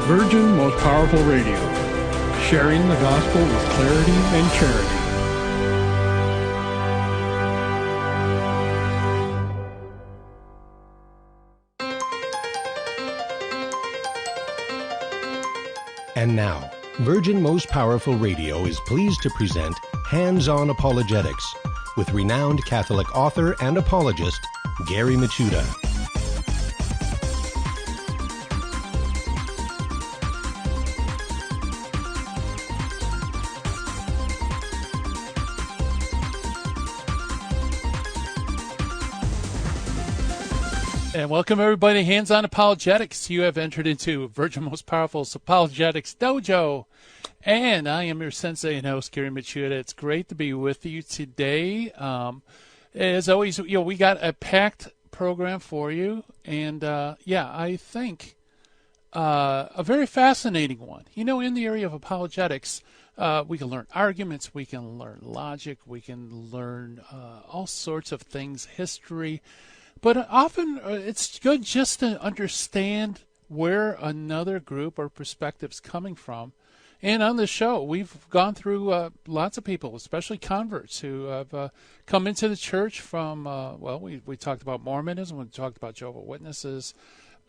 Virgin Most Powerful Radio, sharing the gospel with clarity and charity. And now, Virgin Most Powerful Radio is pleased to present Hands-On Apologetics with renowned Catholic author and apologist, Gary Michuta. And welcome everybody to Hands-On Apologetics. You have entered into Virgin Most Powerful's Apologetics Dojo. And I am your sensei and host, Gary Michuta. It's great to be with you today. As always, we got a packed program for you. And I think a very fascinating one. In the area of apologetics, we can learn arguments, we can learn logic, we can learn all sorts of things, history. But often it's good just to understand where another group or perspective is coming from. And on the show, we've gone through lots of people, especially converts, who have come into the church from, we talked about Mormonism, we talked about Jehovah's Witnesses,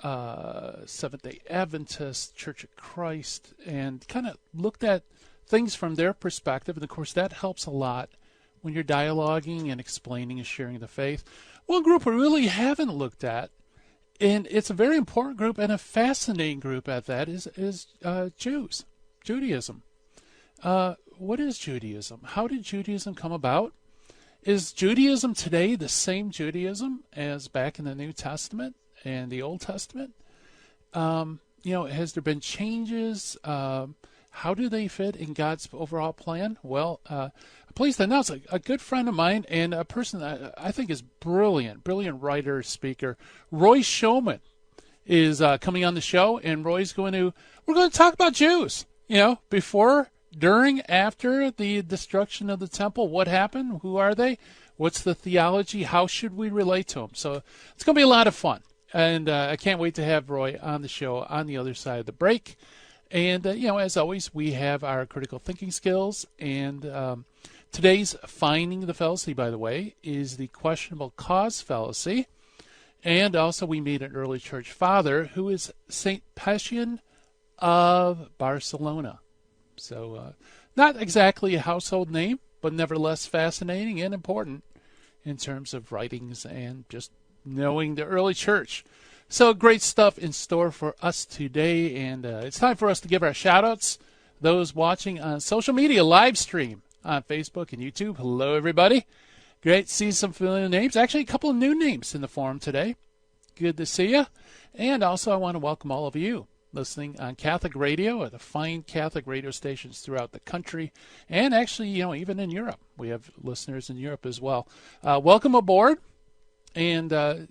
Seventh-day Adventists, Church of Christ, and kind of looked at things from their perspective. And, of course, that helps a lot when you're dialoguing and explaining and sharing the faith. One group we really haven't looked at, and it's a very important group and a fascinating group at that, is Jews, Judaism. What is Judaism? How did Judaism come about? Is Judaism today the same Judaism as back in the New Testament and the Old Testament? Has there been changes? How do they fit in God's overall plan? Well, I'm pleased to announce a good friend of mine and a person that I think is brilliant writer, speaker. Roy Schoeman is coming on the show, and we're going to talk about Jews. Before, during, after the destruction of the temple, what happened? Who are they? What's the theology? How should we relate to them? So it's going to be a lot of fun, and I can't wait to have Roy on the show on the other side of the break. And, as always, we have our critical thinking skills. And today's Finding the Fallacy, by the way, is the questionable cause fallacy. And also we meet an early church father who is St. Pacian of Barcelona. So not exactly a household name, but nevertheless fascinating and important in terms of writings and just knowing the early church. So great stuff in store for us today, and it's time for us to give our shout-outs. Those watching on social media, live stream on Facebook and YouTube. Hello, everybody. Great to see some familiar names. Actually, a couple of new names in the forum today. Good to see you. And also, I want to welcome all of you listening on Catholic radio at the fine Catholic radio stations throughout the country, and actually, even in Europe. We have listeners in Europe as well. Welcome aboard, and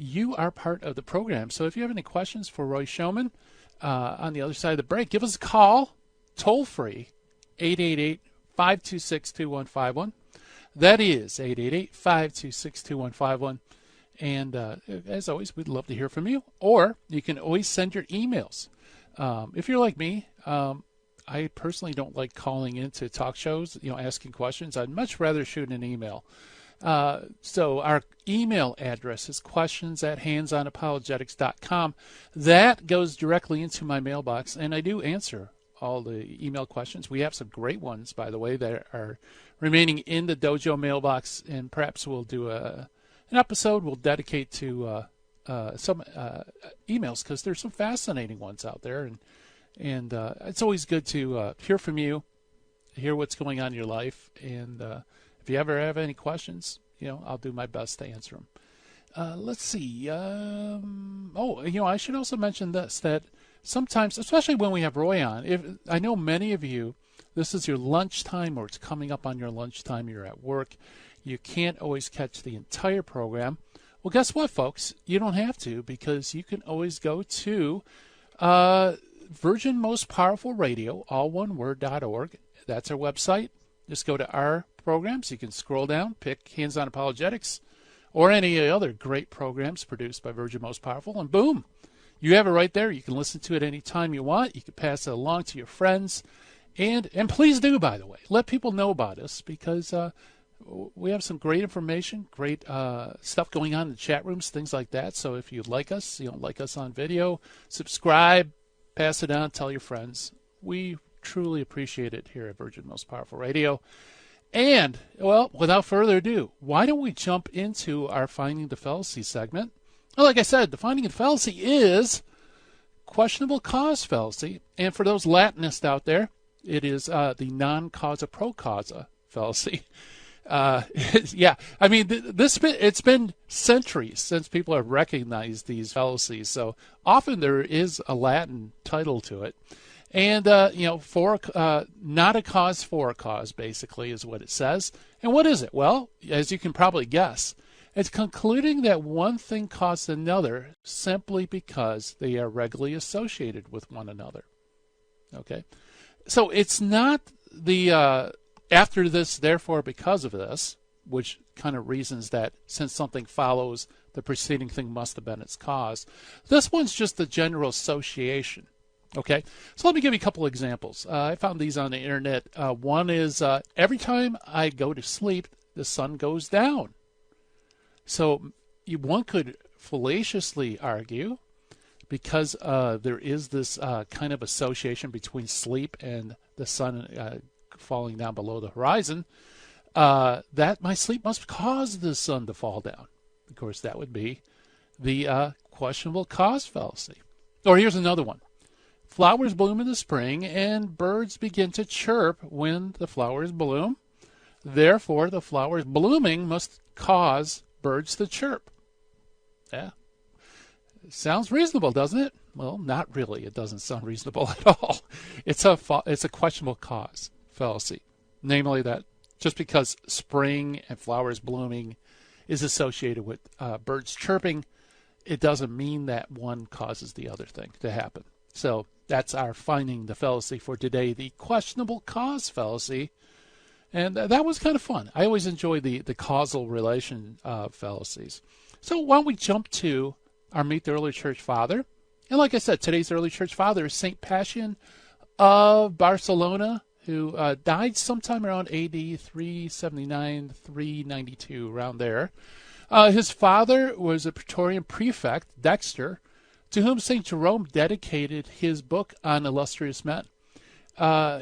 you are part of the program. So if you have any questions for Roy Schoeman on the other side of the break, give us a call, toll free, 888-526-2151. That is 888-526-2151. And as always, we'd love to hear from you. Or you can always send your emails. If you're like me, I personally don't like calling into talk shows, asking questions. I'd much rather shoot an email. So our email address is questions@handsonapologetics.com. That goes directly into my mailbox, and I do answer all the email questions. We have some great ones, by the way, that are remaining in the dojo mailbox, and perhaps we'll do an episode we'll dedicate to some emails, because there's some fascinating ones out there, and it's always good to hear from you, hear what's going on in your life, and if you ever have any questions, I'll do my best to answer them. Let's see. I should also mention that sometimes, especially when we have Roy on, I know many of you, this is your lunchtime or it's coming up on your lunchtime, you're at work, you can't always catch the entire program. Well, guess what, folks? You don't have to, because you can always go to Virgin Most Powerful Radio, all one word.org. That's our website. Just go to our programs. You can scroll down, pick Hands-On Apologetics or any other great programs produced by Virgin Most Powerful, and boom, You have it right there. You can listen to it anytime you want. You can pass it along to your friends. And please do, by the way. Let people know about us because we have some great information, great stuff going on in the chat rooms, things like that. So if you like us, like us on video, subscribe, pass it on, tell your friends. We truly appreciate it here at Virgin Most Powerful Radio. And, well, without further ado, why don't we jump into our Finding the Fallacy segment? Well, like I said, the Finding the Fallacy is questionable cause fallacy. And for those Latinists out there, it is the non causa pro causa fallacy. Yeah, I mean, it's been centuries since people have recognized these fallacies. So often there is a Latin title to it. And, not a cause for a cause, basically, is what it says. And what is it? Well, as you can probably guess, it's concluding that one thing caused another simply because they are regularly associated with one another. Okay? So it's not the after this, therefore, because of this, which kind of reasons that since something follows, the preceding thing must have been its cause. This one's just the general association. Okay, so let me give you a couple examples. I found these on the internet. One is every time I go to sleep, the sun goes down. So one could fallaciously argue, because there is this kind of association between sleep and the sun falling down below the horizon, that my sleep must cause the sun to fall down. Of course, that would be the questionable cause fallacy. Or here's another one. Flowers bloom in the spring, and birds begin to chirp when the flowers bloom. Therefore, the flowers blooming must cause birds to chirp. Yeah. Sounds reasonable, doesn't it? Well, not really. It doesn't sound reasonable at all. It's a questionable cause fallacy. Namely that just because spring and flowers blooming is associated with birds chirping, it doesn't mean that one causes the other thing to happen. So that's our Finding the Fallacy for today, the questionable cause fallacy. And that was kind of fun. I always enjoy the causal relation fallacies. So why don't we jump to our Meet the Early Church Father. And like I said, today's Early Church Father is St. Pacian of Barcelona, who died sometime around AD 379, 392, around there. His father was a Praetorian prefect, Dexter, to whom St. Jerome dedicated his book on illustrious men.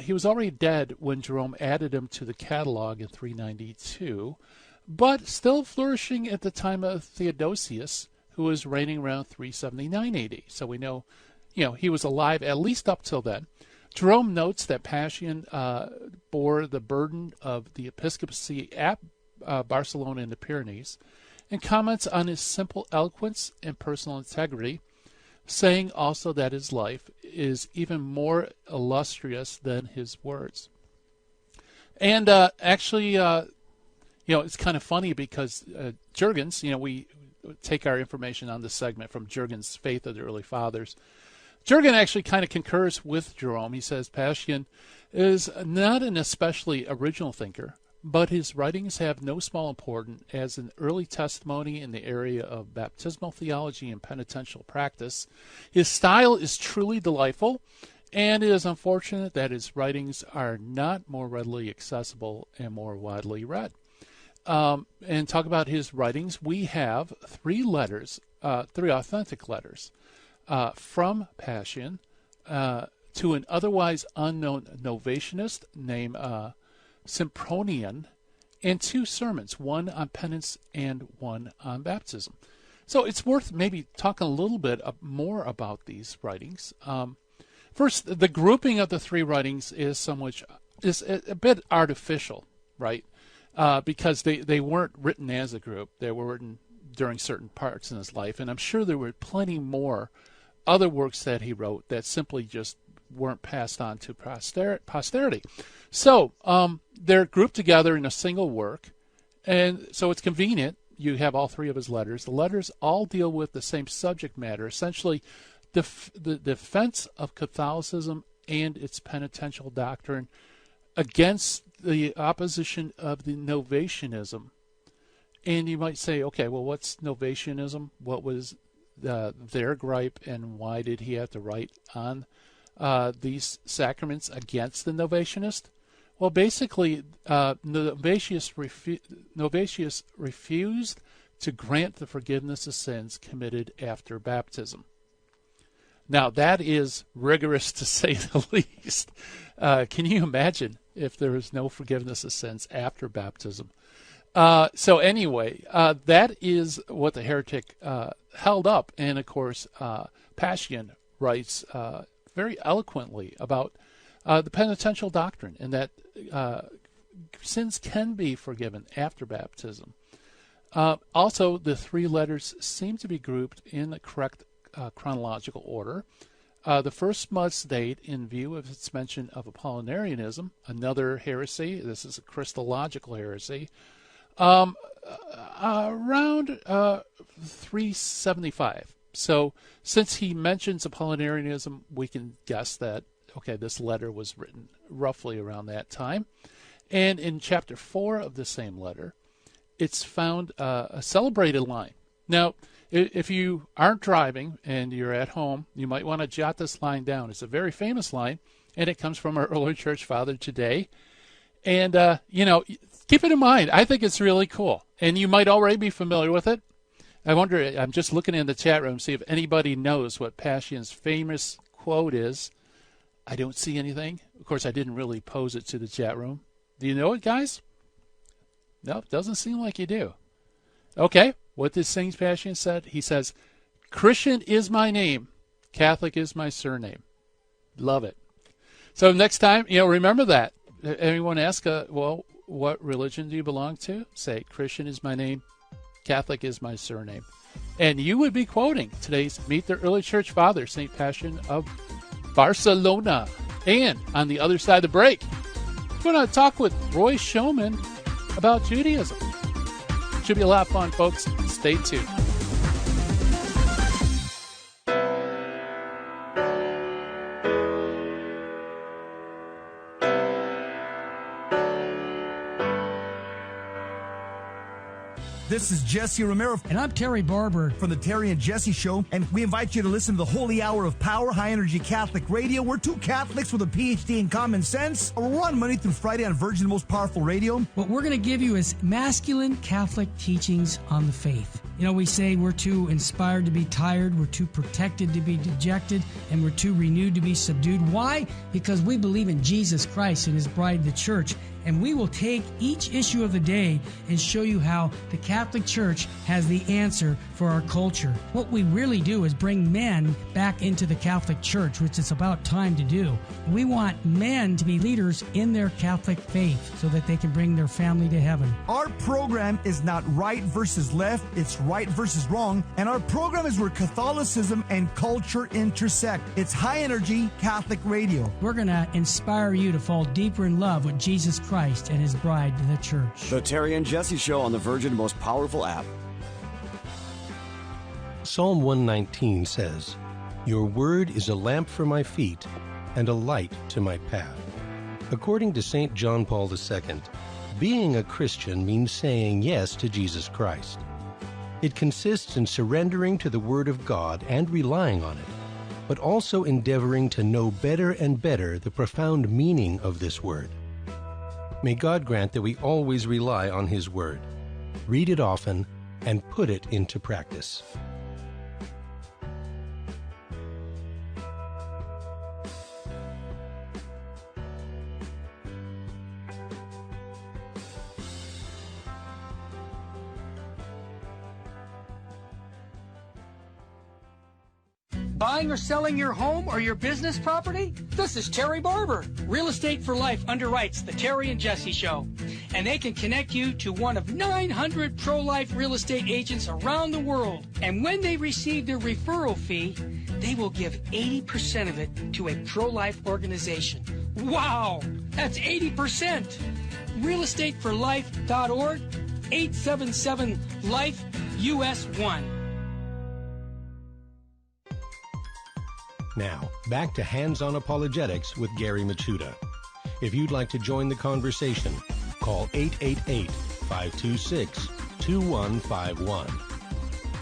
He was already dead when Jerome added him to the catalog in 392, but still flourishing at the time of Theodosius, who was reigning around 379 AD. So we know, he was alive at least up till then. Jerome notes that Pacian bore the burden of the episcopacy at Barcelona in the Pyrenees, and comments on his simple eloquence and personal integrity, saying also that his life is even more illustrious than his words. And actually, it's kind of funny because Jurgens, we take our information on this segment from Jurgens' Faith of the Early Fathers. Jurgen actually kind of concurs with Jerome. He says Pacian is not an especially original thinker, but his writings have no small importance as an early testimony in the area of baptismal theology and penitential practice. His style is truly delightful, and it is unfortunate that his writings are not more readily accessible and more widely read. And talk about his writings, we have three authentic letters from Pacian to an otherwise unknown Novatianist named Sempronian, and two sermons, one on penance and one on baptism. So it's worth maybe talking a little bit more about these writings. First, the grouping of the three writings is a bit artificial, right? Because they weren't written as a group. They were written during certain parts in his life, and I'm sure there were plenty more other works that he wrote that simply just weren't passed on to posterity. So they're grouped together in a single work, and so it's convenient. You have all three of his letters. The letters all deal with the same subject matter, essentially the defense of Catholicism and its penitential doctrine against the opposition of the Novatianism. And you might say, okay, well, what's Novatianism? What was their gripe, and why did he have to write on these sacraments against the Novatianist? Well, basically, Novatius refused to grant the forgiveness of sins committed after baptism. Now, that is rigorous to say the least. Can you imagine if there is no forgiveness of sins after baptism? So anyway, that is what the heretic held up. And, of course, Pacian writes very eloquently about the penitential doctrine, and that sins can be forgiven after baptism. Also, the three letters seem to be grouped in the correct chronological order. The first must date in view of its mention of Apollinarianism, another heresy. This is a Christological heresy. Around 375. So since he mentions Apollinarianism, we can guess that, okay, this letter was written roughly around that time. And in chapter 4 of the same letter, it's found a celebrated line. Now, if you aren't driving and you're at home, you might want to jot this line down. It's a very famous line, and it comes from our early church father today. And, keep it in mind. I think it's really cool. And you might already be familiar with it. I wonder, I'm just looking in the chat room to see if anybody knows what Pacian's famous quote is. I don't see anything. Of course, I didn't really pose it to the chat room. Do you know it, guys? No, doesn't seem like you do. Okay, what does St. Pacian said? He says, Christian is my name, Catholic is my surname. Love it. So next time, remember that. Anyone ask, what religion do you belong to? Say, Christian is my name, Catholic is my surname. And you would be quoting today's Meet the Early Church Father, St. Pacian of Barcelona. And on the other side of the break, we're going to talk with Roy Schoeman about Judaism. Should be a lot of fun, folks. Stay tuned. This is Jesse Romero. And I'm Terry Barber. From the Terry and Jesse Show. And we invite you to listen to the Holy Hour of Power, High Energy Catholic Radio. We're two Catholics with a PhD in common sense. We're on Monday through Friday on Virgin Most Powerful Radio. What we're going to give you is masculine Catholic teachings on the faith. We say we're too inspired to be tired, we're too protected to be dejected, and we're too renewed to be subdued. Why? Because we believe in Jesus Christ and His bride, the church. And we will take each issue of the day and show you how the Catholic Church has the answer for our culture. What we really do is bring men back into the Catholic Church, which it's about time to do. We want men to be leaders in their Catholic faith so that they can bring their family to heaven. Our program is not right versus left, it's right versus wrong. And our program is where Catholicism and culture intersect. It's High Energy Catholic Radio. We're going to inspire you to fall deeper in love with Jesus Christ and His bride, the church. The Terry and Jesse Show on the Virgin Most Powerful app. Psalm 119 says, Your word is a lamp for my feet and a light to my path. According to St. John Paul II, being a Christian means saying yes to Jesus Christ. It consists in surrendering to the Word of God and relying on it, but also endeavoring to know better and better the profound meaning of this Word. May God grant that we always rely on His Word, read it often, and put it into practice. Buying or selling your home or your business property? This is Terry Barber. Real Estate for Life underwrites the Terry and Jesse Show. And they can connect you to one of 900 pro-life real estate agents around the world. And when they receive their referral fee, they will give 80% of it to a pro-life organization. Wow! That's 80%! realestateforlife.org, 877-LIFE-US1. Now, back to Hands-On Apologetics with Gary Machuda. If you'd like to join the conversation, call 888-526-2151.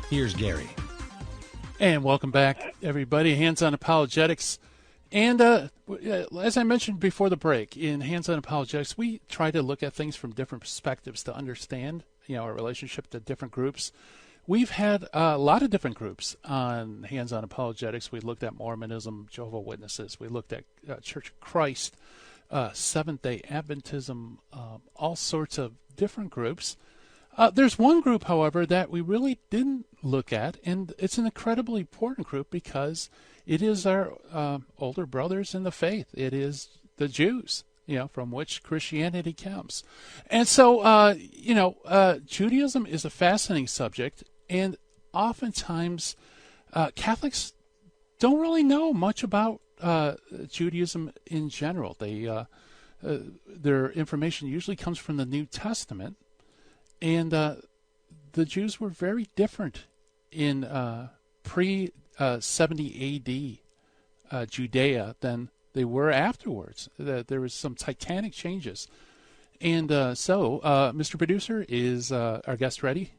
Here's Gary. And welcome back, everybody. Hands on Apologetics. And as I mentioned before the break, in Hands on Apologetics, we try to look at things from different perspectives to understand, our relationship to different groups. We've had a lot of different groups on Hands on Apologetics. We looked at Mormonism, Jehovah's Witnesses. We looked at Church of Christ, Seventh-day Adventism, all sorts of different groups. There's one group, however, that we really didn't look at, and it's an incredibly important group because it is our older brothers in the faith. It is the Jews, from which Christianity comes. And so, Judaism is a fascinating subject, and oftentimes Catholics don't really know much about Judaism in general. Their information usually comes from the New Testament. And the Jews were very different in pre-70 AD Judea than they were afterwards. There was some titanic changes. And so, Mr. Producer, is our guest ready?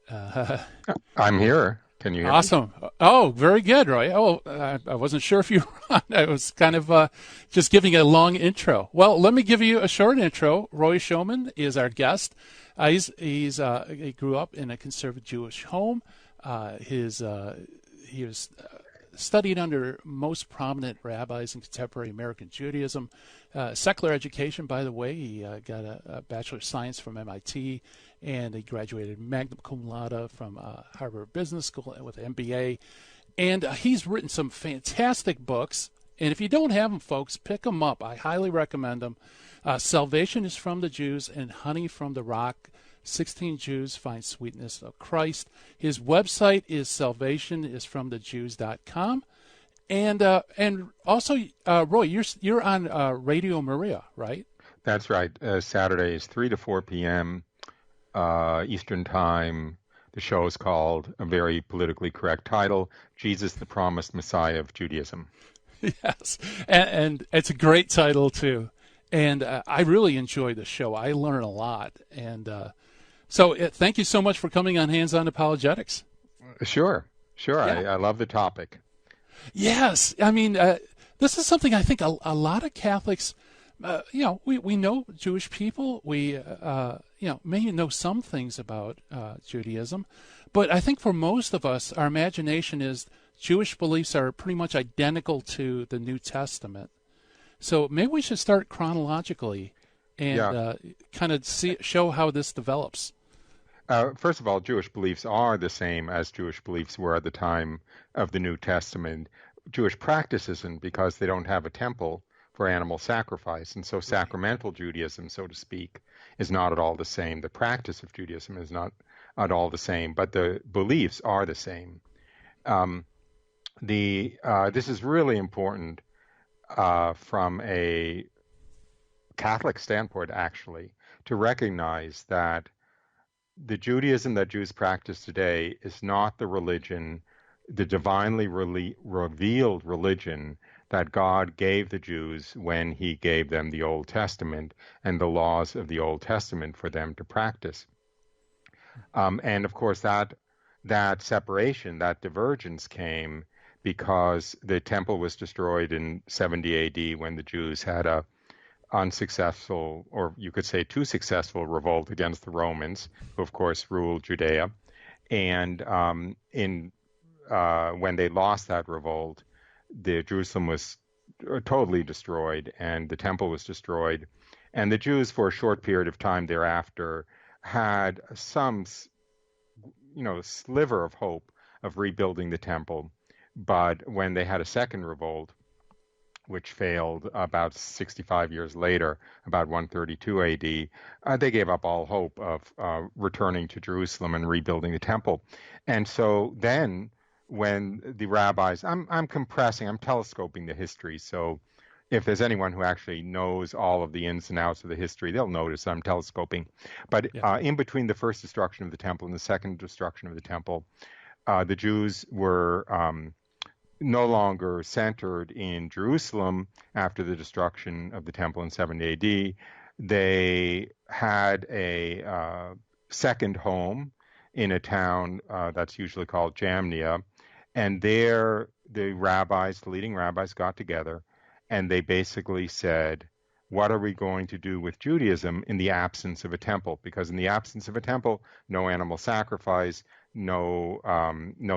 I'm here. Can you hear Awesome. me? Oh, very good, Roy. Oh, I wasn't sure if you were on. I was kind of just giving a long intro. Well, let me give you a short intro. Roy Schoeman is our guest. He grew up in a conservative Jewish home. He was studied under most prominent rabbis in contemporary American Judaism. Secular education, by the way. He got a Bachelor of Science from MIT, and he graduated magna cum laude from Harvard Business School with an MBA. And he's written some fantastic books. And if you don't have them, folks, pick them up. I highly recommend them. Salvation is from the Jews and Honey from the Rock. 16 Jews Find Sweetness of Christ. His website is salvationisfromthejews.com. And also, Roy, you're on Radio Maria, right? That's right. Saturdays, 3 to 4 p.m. Eastern Time. The show is called, a very politically correct title, Jesus, the Promised Messiah of Judaism. Yes, and it's a great title, too. And I really enjoy the show. I learn a lot. And so thank you so much for coming on Hands on Apologetics. Sure. Yeah. I love the topic. Yes. I mean, this is something I think a lot of Catholics, we know Jewish people. We, may know some things about Judaism. But I think for most of us, our imagination is Jewish beliefs are pretty much identical to the New Testament. So maybe we should start chronologically and kind of show how this develops. First of all, Jewish beliefs are the same as Jewish beliefs were at the time of the New Testament. Jewish practice isn't, because they don't have a temple for animal sacrifice. And so sacramental Judaism, so to speak, is not at all the same. The practice of Judaism is not at all the same, but the beliefs are the same. This is really important from a Catholic standpoint, actually, to recognize that the Judaism that Jews practice today is not the religion, the divinely revealed religion that God gave the Jews when he gave them the Old Testament and the laws of the Old Testament for them to practice. And of course, that separation, that divergence came because the temple was destroyed in 70 AD when the Jews had a unsuccessful, or you could say too successful, revolt against the Romans, who of course ruled Judea. And when they lost that revolt, Jerusalem was totally destroyed, and the temple was destroyed. And the Jews, for a short period of time thereafter, had some, sliver of hope of rebuilding the temple. But when they had a second revolt, which failed about 65 years later, about 132 AD, they gave up all hope of returning to Jerusalem and rebuilding the temple. And so then when the rabbis, I'm compressing, I'm telescoping the history, so if there's anyone who actually knows all of the ins and outs of the history, they'll notice I'm telescoping. But in between the first destruction of the temple and the second destruction of the temple, the Jews were no longer centered in Jerusalem after the destruction of the temple in 70 AD. They had a second home in a town that's usually called Jamnia. And there, the leading rabbis got together, and they basically said, what are we going to do with Judaism in the absence of a temple? Because in the absence of a temple, no animal sacrifice, no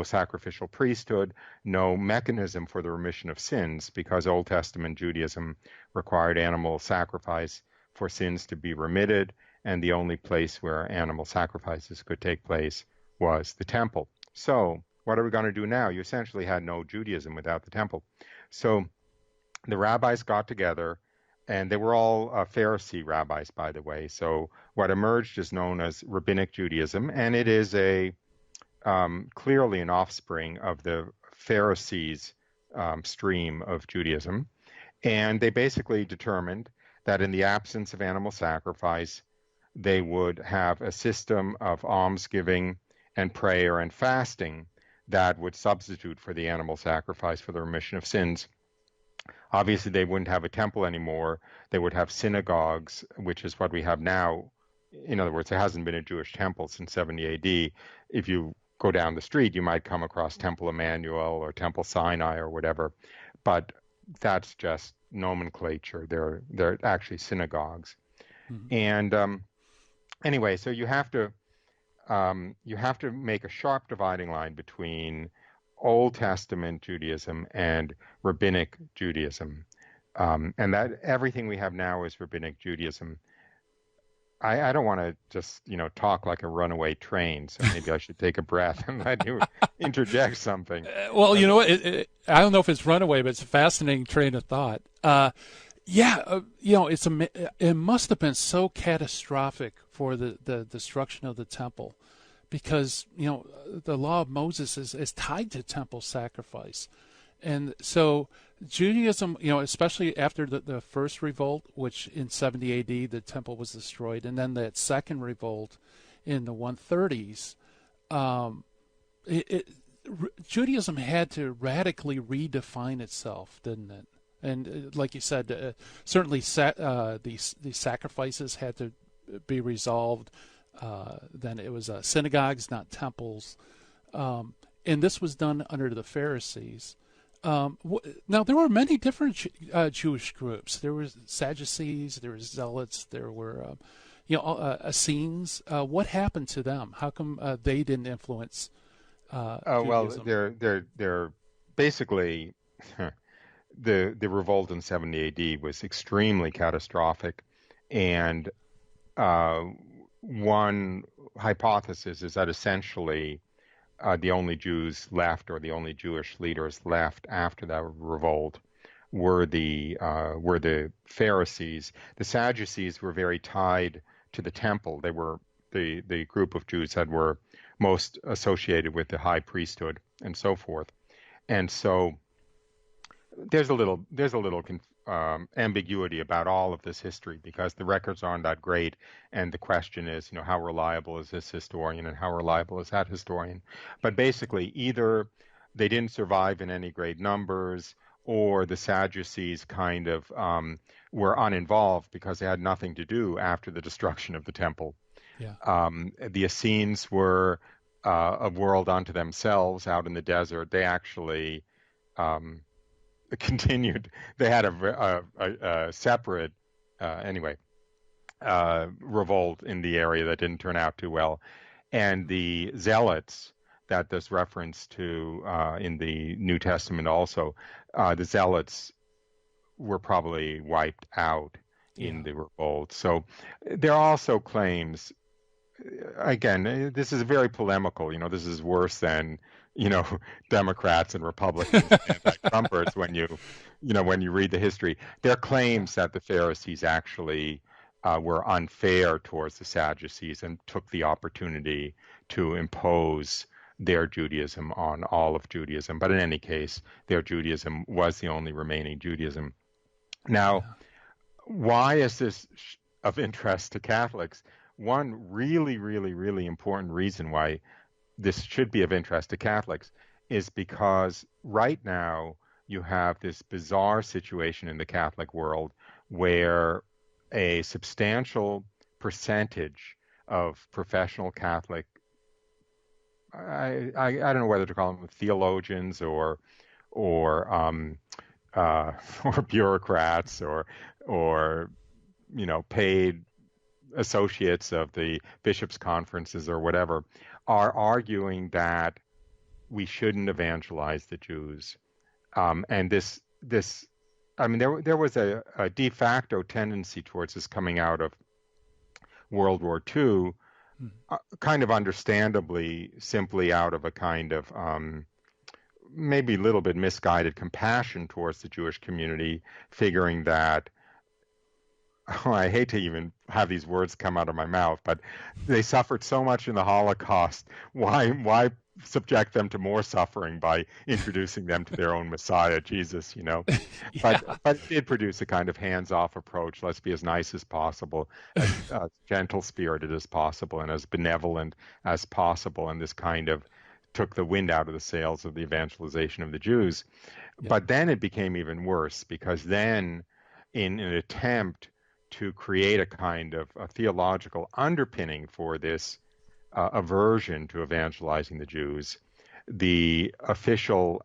sacrificial priesthood, no mechanism for the remission of sins, because Old Testament Judaism required animal sacrifice for sins to be remitted, and the only place where animal sacrifices could take place was the temple. So what are we going to do now? You essentially had no Judaism without the temple. So the rabbis got together, and they were all Pharisee rabbis, by the way. So what emerged is known as Rabbinic Judaism, and it is clearly an offspring of the Pharisees' stream of Judaism. And they basically determined that in the absence of animal sacrifice, they would have a system of almsgiving and prayer and fasting that would substitute for the animal sacrifice for the remission of sins. Obviously, they wouldn't have a temple anymore. They would have synagogues, which is what we have now. In other words, there hasn't been a Jewish temple since 70 AD. If you go down the street, you might come across Temple Emmanuel or Temple Sinai or whatever, but that's just nomenclature. They're actually synagogues. Mm-hmm. And anyway, so you have to make a sharp dividing line between Old Testament Judaism and Rabbinic Judaism, and that everything we have now is Rabbinic Judaism. I don't want to just talk like a runaway train, so maybe I should take a breath and let you interject something. Well, you know what? I don't know if it's runaway, but it's a fascinating train of thought. It must have been so catastrophic for the destruction of the temple, because the law of Moses is tied to temple sacrifice. And so Judaism, especially after the first revolt, which in 70 AD the temple was destroyed, and then that second revolt in the 130s, Judaism had to radically redefine itself, didn't it? And like you said, certainly these sacrifices had to be resolved. Then it was synagogues, not temples. And this was done under the Pharisees. Now, there were many different Jewish groups. There were Sadducees, there were Zealots, there were Essenes. What happened to them? How come they didn't influence Judaism? Well, they're basically the revolt in 70 AD was extremely catastrophic, and one hypothesis is that essentially the only Jews left, or the only Jewish leaders left after that revolt, were the Pharisees. The Sadducees were very tied to the temple. They were the group of Jews that were most associated with the high priesthood and so forth. And so there's a little ambiguity about all of this history, because the records aren't that great, and the question is, how reliable is this historian and how reliable is that historian? But basically, either they didn't survive in any great numbers, or the Sadducees kind of were uninvolved because they had nothing to do after the destruction of the temple. Yeah. The Essenes were a world unto themselves out in the desert. They actually continued. They had a separate revolt in the area that didn't turn out too well, and the Zealots that there's reference to in the New Testament also, the Zealots were probably wiped out in the revolt. So there are also claims. Again, this is very polemical. This is worse than Democrats and Republicans and anti-Trumpers when you read the history. There are claims that the Pharisees actually were unfair towards the Sadducees and took the opportunity to impose their Judaism on all of Judaism. But in any case, their Judaism was the only remaining Judaism. Now, why is this of interest to Catholics? One really, really, really important reason why this should be of interest to Catholics is because right now you have this bizarre situation in the Catholic world where a substantial percentage of professional Catholic I don't know whether to call them theologians or or bureaucrats or paid associates of the bishops' conferences or whatever, are arguing that we shouldn't evangelize the Jews. And there was a de facto tendency towards this coming out of World War II, kind of understandably, simply out of a kind of maybe a little bit misguided compassion towards the Jewish community, figuring that, I hate to even have these words come out of my mouth, but they suffered so much in the Holocaust. Why subject them to more suffering by introducing them to their own Messiah, Jesus, Yeah. But it did produce a kind of hands-off approach. Let's be as nice as possible, as gentle-spirited as possible, and as benevolent as possible. And this kind of took the wind out of the sails of the evangelization of the Jews. Yeah. But then it became even worse, because then, in an attempt to create a kind of a theological underpinning for this aversion to evangelizing the Jews, the official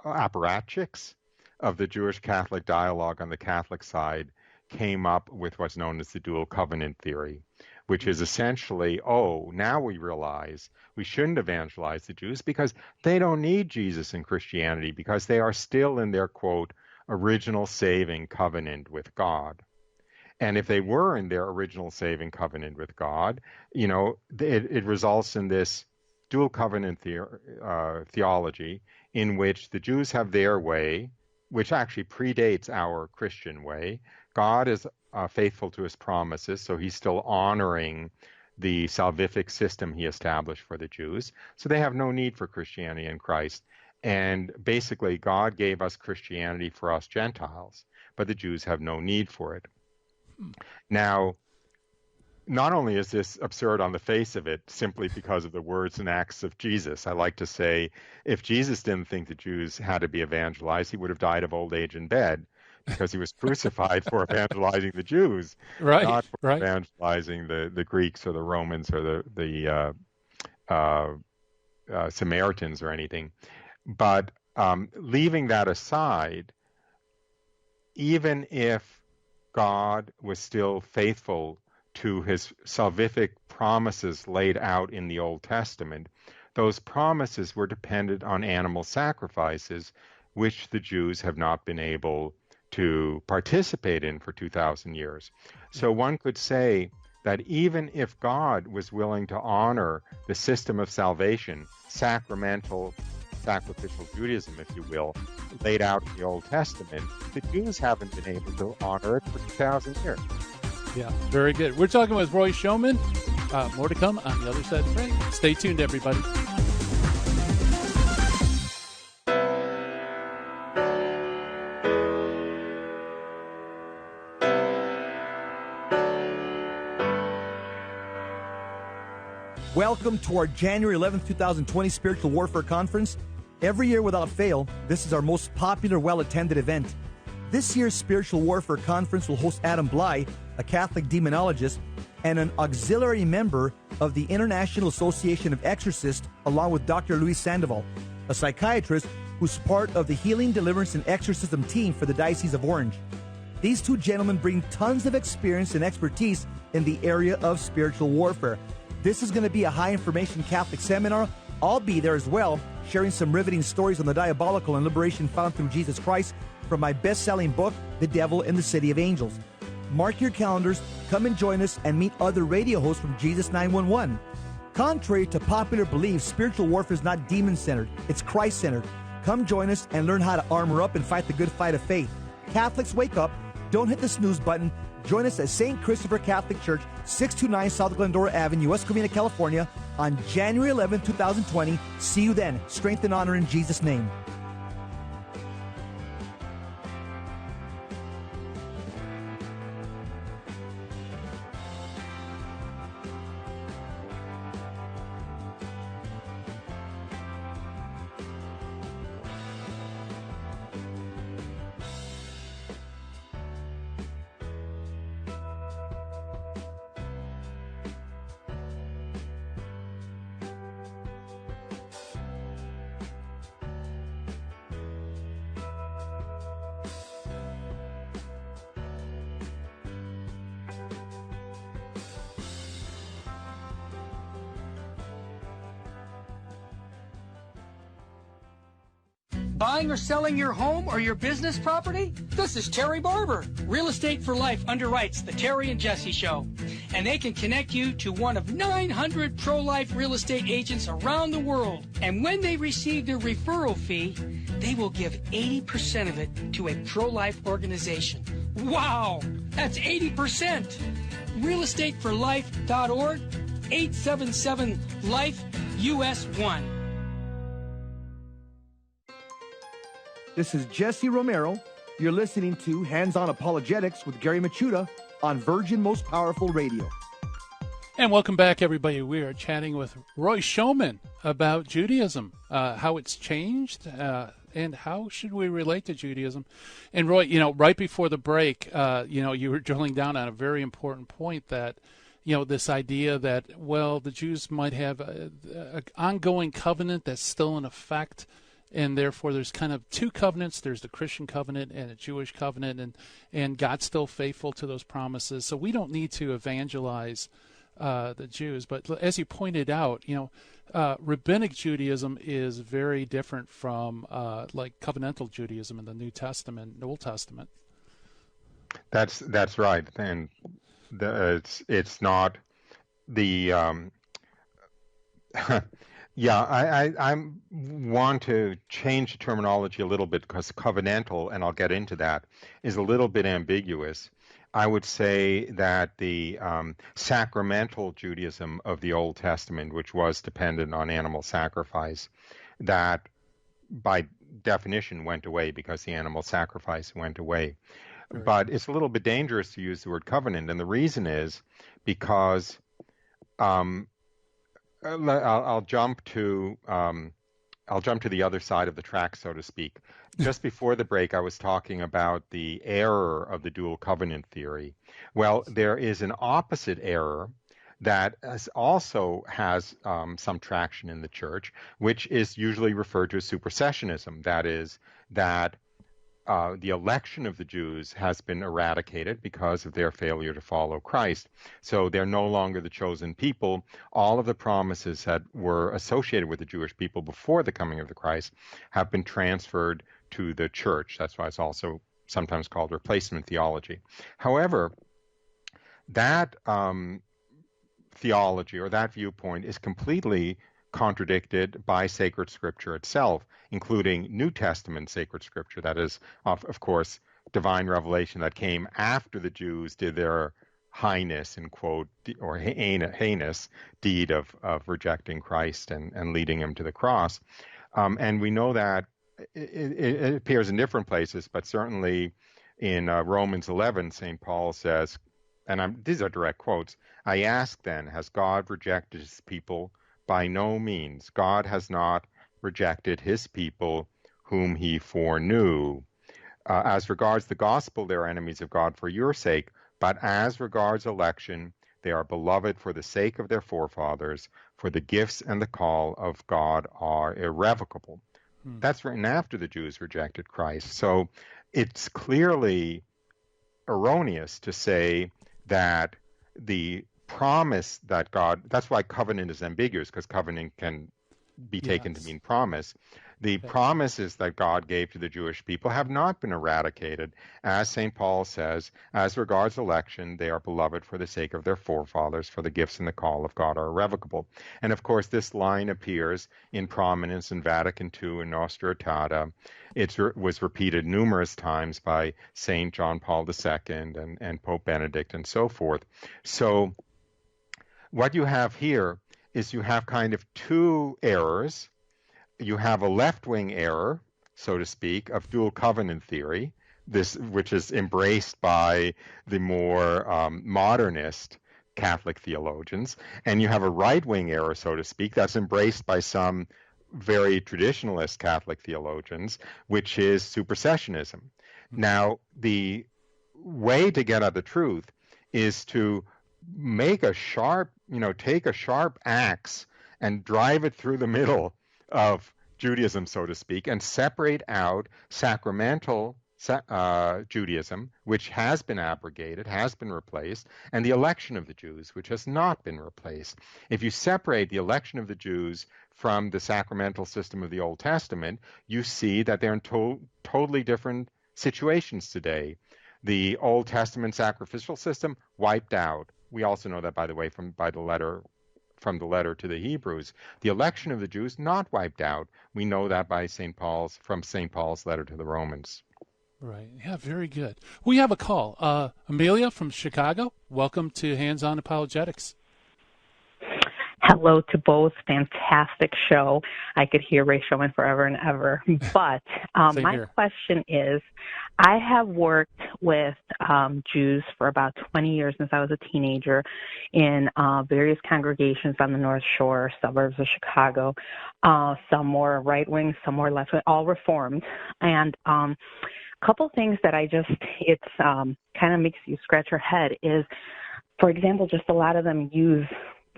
apparatchiks of the Jewish Catholic dialogue on the Catholic side came up with what's known as the dual covenant theory, which is essentially, now we realize we shouldn't evangelize the Jews because they don't need Jesus and Christianity, because they are still in their, quote, original saving covenant with God. And if they were in their original saving covenant with God, it results in this dual covenant theology in which the Jews have their way, which actually predates our Christian way. God is faithful to his promises, so he's still honoring the salvific system he established for the Jews. So they have no need for Christianity in Christ. And basically, God gave us Christianity for us Gentiles, but the Jews have no need for it. Now, not only is this absurd on the face of it, simply because of the words and acts of Jesus. I like to say, if Jesus didn't think the Jews had to be evangelized, he would have died of old age in bed, because he was crucified for evangelizing the Jews, not for evangelizing the Greeks or the Romans or the Samaritans or anything. But leaving that aside, even if God was still faithful to his salvific promises laid out in the Old Testament, those promises were dependent on animal sacrifices, which the Jews have not been able to participate in for 2,000 years. So one could say that even if God was willing to honor the system of salvation, sacrificial Judaism, if you will, laid out in the Old Testament, the Jews haven't been able to honor it for 2,000 years. Yeah, very good. We're talking with Roy Schoeman. More to come on the other side of the break. Stay tuned, everybody. Welcome to our January 11th, 2020 Spiritual Warfare Conference. Every year without fail, this is our most popular, well-attended event. This year's Spiritual Warfare Conference will host Adam Bly, a Catholic demonologist and an auxiliary member of the International Association of Exorcists, along with Dr. Luis Sandoval, a psychiatrist who's part of the Healing, Deliverance, and Exorcism team for the Diocese of Orange. These two gentlemen bring tons of experience and expertise in the area of spiritual warfare. This is going to be a high-information Catholic seminar. I'll be there as well, sharing some riveting stories on the diabolical and liberation found through Jesus Christ from my best-selling book, The Devil in the City of Angels. Mark your calendars, come and join us, and meet other radio hosts from Jesus 911. Contrary to popular belief, spiritual warfare is not demon-centered, it's Christ-centered. Come join us and learn how to armor up and fight the good fight of faith. Catholics, wake up. Don't hit the snooze button. Join us at St. Christopher Catholic Church, 629 South Glendora Avenue, West Covina, California, on January 11, 2020. See you then. Strength and honor in Jesus' name. Buying or selling your home or your business property? This is Terry Barber. Real Estate for Life underwrites the Terry and Jesse Show. And they can connect you to one of 900 pro-life real estate agents around the world. And when they receive their referral fee, they will give 80% of it to a pro-life organization. Wow! That's 80%! realestateforlife.org, 877-LIFE-US1. This is Jesse Romero. You're listening to Hands-On Apologetics with Gary Machuda on Virgin Most Powerful Radio. And welcome back, everybody. We are chatting with Roy Schoeman about Judaism, how it's changed, and how should we relate to Judaism. And Roy, right before the break, you were drilling down on a very important point that, this idea that, well, the Jews might have an ongoing covenant that's still in effect, and therefore there's kind of two covenants. There's the Christian covenant and a Jewish covenant, and God's still faithful to those promises. So we don't need to evangelize the Jews. But as you pointed out, rabbinic Judaism is very different from like covenantal Judaism in the New Testament and Old Testament. That's right, and it's not the yeah, I want to change the terminology a little bit because covenantal, and I'll get into that, is a little bit ambiguous. I would say that the sacramental Judaism of the Old Testament, which was dependent on animal sacrifice, that by definition went away because the animal sacrifice went away. Right. But it's a little bit dangerous to use the word covenant, and the reason is because I'll jump to the other side of the track, so to speak. Just before the break, I was talking about the error of the dual covenant theory. Well, there is an opposite error that also has some traction in the church, which is usually referred to as supersessionism. That is, that the election of the Jews has been eradicated because of their failure to follow Christ. So they're no longer the chosen people. All of the promises that were associated with the Jewish people before the coming of the Christ have been transferred to the church. That's why it's also sometimes called replacement theology. However, that theology or that viewpoint is completely contradicted by sacred scripture itself, including New Testament sacred scripture, that is, of course, divine revelation that came after the Jews did their heinous, in quote, or heinous deed of rejecting Christ and leading him to the cross. And we know that it appears in different places, but certainly in Romans 11, St. Paul says, and these are direct quotes, "I ask then, has God rejected his people? By no means. God has not rejected his people whom he foreknew. As regards the gospel, they are enemies of God for your sake, but as regards election, they are beloved for the sake of their forefathers, for the gifts and the call of God are irrevocable." That's written after the Jews rejected Christ. So it's clearly erroneous to say that the promise that God, that's why covenant is ambiguous, because covenant can be taken to mean promise. The promises that God gave to the Jewish people have not been eradicated. As St. Paul says, as regards election, they are beloved for the sake of their forefathers, for the gifts and the call of God are irrevocable. And of course, this line appears in prominence in Vatican II and Nostra Aetate. It was repeated numerous times by St. John Paul II and Pope Benedict and so forth. So what you have here is you have kind of two errors. You have a left-wing error, so to speak, of dual covenant theory, which is embraced by the more modernist Catholic theologians, and you have a right-wing error, so to speak, that's embraced by some very traditionalist Catholic theologians, which is supersessionism. Now, the way to get at the truth is to make a sharp, take a sharp axe and drive it through the middle of Judaism, so to speak, and separate out sacramental Judaism, which has been abrogated, has been replaced, and the election of the Jews, which has not been replaced. If you separate the election of the Jews from the sacramental system of the Old Testament, you see that they're in totally different situations today. The Old Testament sacrificial system wiped out. We also know that, by the way, from the letter to the Hebrews. The election of the Jews not wiped out. We know that by St. Paul's letter to the Romans. Right. Yeah, very good. We have a call. Amelia from Chicago, welcome to Hands On Apologetics. Hello to both. Fantastic show. I could hear Ray Schoeman forever and ever. But my question is, I have worked with Jews for about 20 years since I was a teenager in various congregations on the North Shore, suburbs of Chicago. Some more right-wing, some more left-wing, all Reformed. And a couple things that it's kind of makes you scratch your head is, for example, just a lot of them use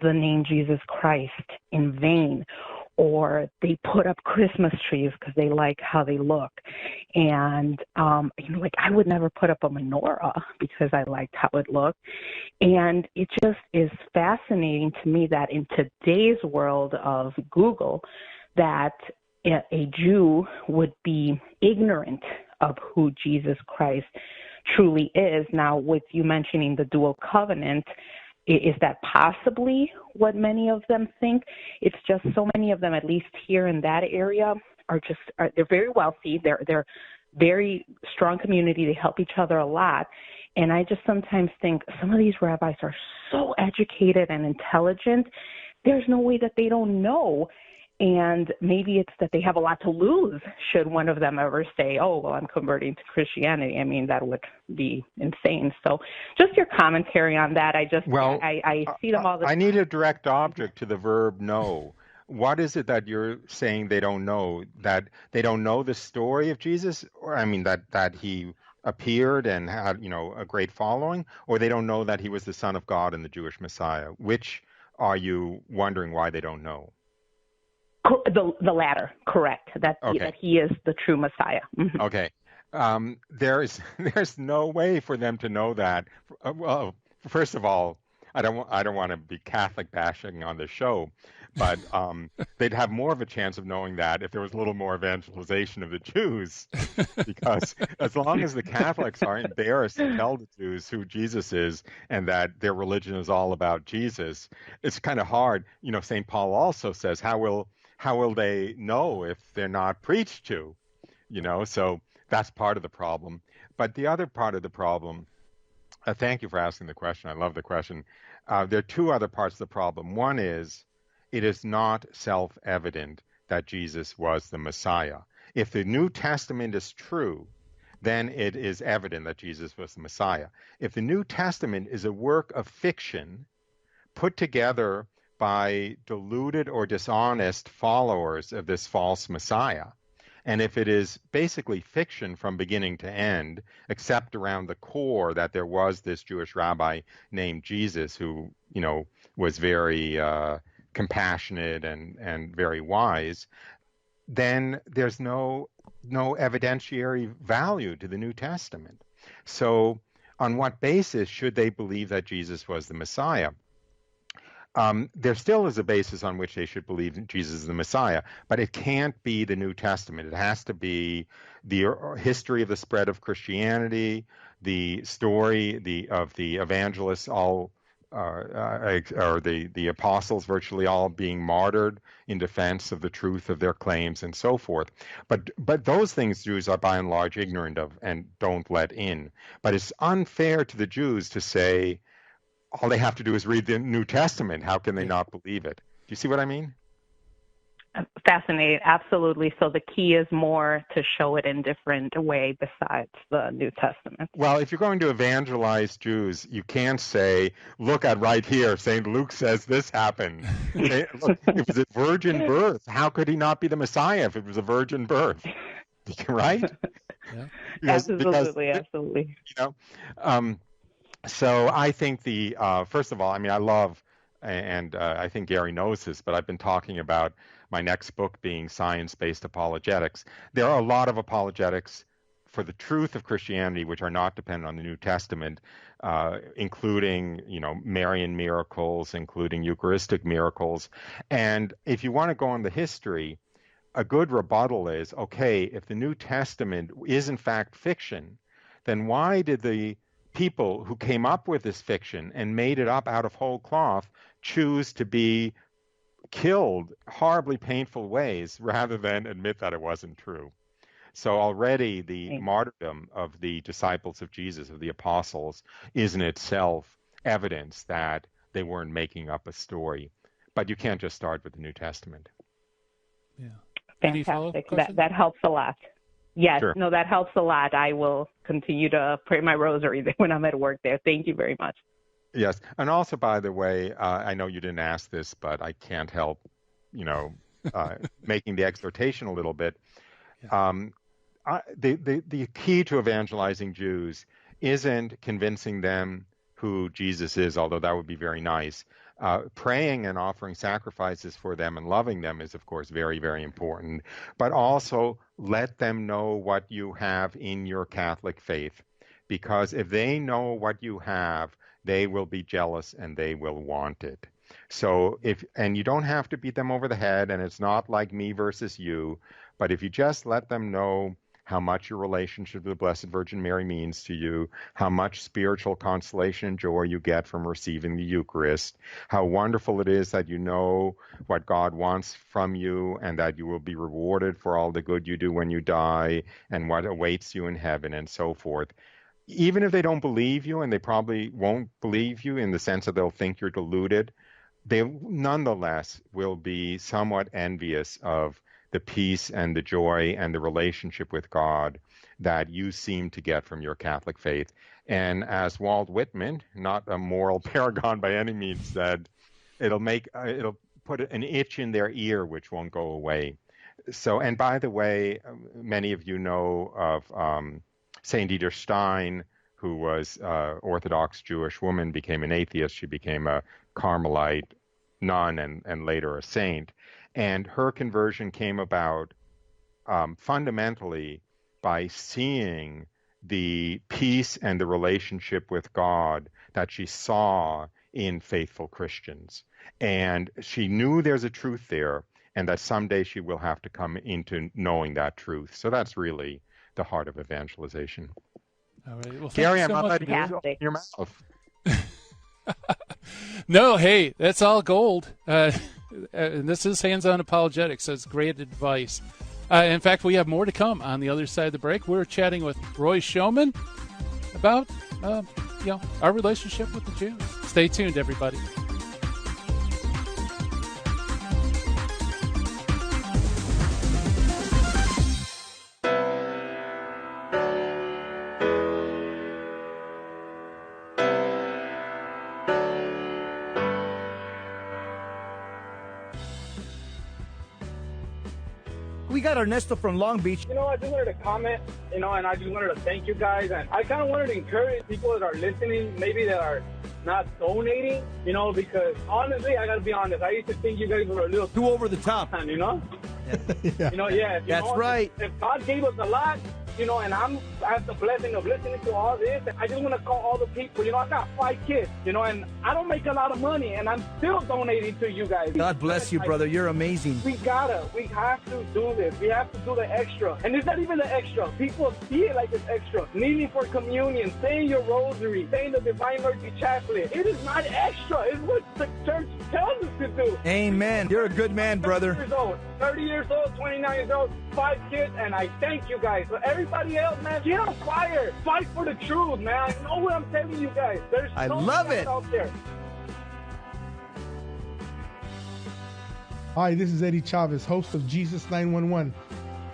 the name Jesus Christ in vain, or they put up Christmas trees because they like how they look. And, like I would never put up a menorah because I liked how it looked. And it just is fascinating to me that in today's world of Google, that a Jew would be ignorant of who Jesus Christ truly is. Now, with you mentioning the dual covenant, is that possibly what many of them think? It's just so many of them, at least here in that area, they're very wealthy. They're very strong community. They help each other a lot. And I just sometimes think some of these rabbis are so educated and intelligent. There's no way that they don't know. And maybe it's that they have a lot to lose should one of them ever say, oh, well, I'm converting to Christianity. I mean, that would be insane. So just your commentary on that. I see them all the time. I need a direct object to the verb know. What is it that you're saying they don't know? That they don't know the story of Jesus? Or, I mean, that he appeared and had, a great following? Or they don't know that he was the Son of God and the Jewish Messiah? Which are you wondering why they don't know? The latter, correct. That he is the true Messiah. Mm-hmm. Okay. There's no way for them to know that. Well, first of all, I don't want to be Catholic bashing on the show, but they'd have more of a chance of knowing that if there was a little more evangelization of the Jews, because as long as the Catholics are embarrassed to tell the Jews who Jesus is and that their religion is all about Jesus, it's kind of hard. St. Paul also says, how will they know if they're not preached to? So that's part of the problem. But the other part of the problem, thank you for asking the question. I love the question. There are two other parts of the problem. One is, it is not self-evident that Jesus was the Messiah. If the New Testament is true, then it is evident that Jesus was the Messiah. If the New Testament is a work of fiction put together by deluded or dishonest followers of this false Messiah, and if it is basically fiction from beginning to end, except around the core that there was this Jewish rabbi named Jesus who, was very compassionate and very wise, then there's no evidentiary value to the New Testament. So on what basis should they believe that Jesus was the Messiah? There still is a basis on which they should believe Jesus is the Messiah, but it can't be the New Testament. It has to be the history of the spread of Christianity, the story of the evangelists all, or the apostles virtually all being martyred in defense of the truth of their claims and so forth. But those things Jews are by and large ignorant of and don't let in. But it's unfair to the Jews to say, all they have to do is read the New Testament. How can they not believe it? Do you see what I mean? Fascinating. Absolutely. So the key is more to show it in different way besides the New Testament. Well, if you're going to evangelize Jews, you can't say, look at right here, St. Luke says this happened. Look, it was a virgin birth. How could he not be the Messiah if it was a virgin birth? Right? Yeah. Absolutely. So I think first of all, I mean, I love, and I think Gary knows this, but I've been talking about my next book being science-based apologetics. There are a lot of apologetics for the truth of Christianity, which are not dependent on the New Testament, including, Marian miracles, including Eucharistic miracles. And if you want to go on the history, a good rebuttal is, okay, if the New Testament is in fact fiction, then why did the people who came up with this fiction and made it up out of whole cloth choose to be killed horribly painful ways rather than admit that it wasn't true? So already the martyrdom of the disciples of Jesus, of the apostles, is in itself evidence that they weren't making up a story. But you can't just start with the New Testament. Yeah. Fantastic. That helps a lot. Yes, Sure. No, that helps a lot. I will continue to pray my rosary when I'm at work there. Thank you very much. Yes. And also, by the way, I know you didn't ask this, but I can't help, making the exhortation a little bit. The key to evangelizing Jews isn't convincing them who Jesus is, although that would be very nice. Praying and offering sacrifices for them and loving them is, of course, very, very important. But also let them know what you have in your Catholic faith, because if they know what you have, they will be jealous and they will want it. So and you don't have to beat them over the head, and it's not like me versus you, but if you just let them know how much your relationship with the Blessed Virgin Mary means to you, how much spiritual consolation and joy you get from receiving the Eucharist, how wonderful it is that you know what God wants from you and that you will be rewarded for all the good you do when you die and what awaits you in heaven and so forth. Even if they don't believe you, and they probably won't believe you in the sense that they'll think you're deluded, they nonetheless will be somewhat envious of the peace and the joy and the relationship with God that you seem to get from your Catholic faith. And as Walt Whitman, not a moral paragon by any means, said, it'll put an itch in their ear which won't go away. So, and by the way, many of you know of Saint Edith Stein, who was Orthodox Jewish woman, became an atheist. She became a Carmelite nun and later a saint. And her conversion came about fundamentally by seeing the peace and the relationship with God that she saw in faithful Christians. And she knew there's a truth there and that someday she will have to come into knowing that truth. So that's really the heart of evangelization. All right. Well, Gary, I'm not so letting you open your mouth. No, hey, that's all gold. And this is Hands-On Apologetics, so it's great advice. In fact, we have more to come on the other side of the break. We're chatting with Roy Schoeman about our relationship with the Jews. Stay tuned, everybody. We got Ernesto from Long Beach. I just wanted to comment, and I just wanted to thank you guys. And I kind of wanted to encourage people that are listening, maybe that are not donating, because honestly, I got to be honest. I used to think you guys were a little too over the top, Yeah. That's right. If God gave us a lot, and I have the blessing of listening to all this, and I just want to call all the people. I got 5 kids, and I don't make a lot of money, and I'm still donating to you guys. God bless you, brother. You're amazing. We have to do this. We have to do the extra. And it's not even the extra. People see it like it's extra. Kneeling for communion, saying your rosary, saying the Divine Mercy Chaplet. It is not extra. It's what the church tells us to do. Amen. You're a good man, brother. 30 years old, 29 years old, 5 kids, and I thank you guys. But everybody else, man, get on fire. Fight for the truth, man. I know what I'm telling you guys. There's I so love much it. out there. Hi, this is Eddie Chavez, host of Jesus 911.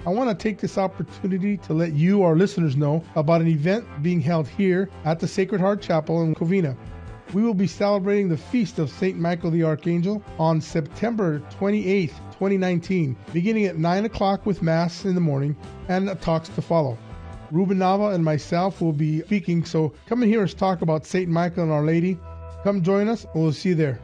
I want to take this opportunity to let you, our listeners, know about an event being held here at the Sacred Heart Chapel in Covina. We will be celebrating the Feast of St. Michael the Archangel on September 28th, 2019, beginning at 9 o'clock with Mass in the morning and talks to follow. Ruben Nava and myself will be speaking, so come and hear us talk about St. Michael and Our Lady. Come join us, and we'll see you there.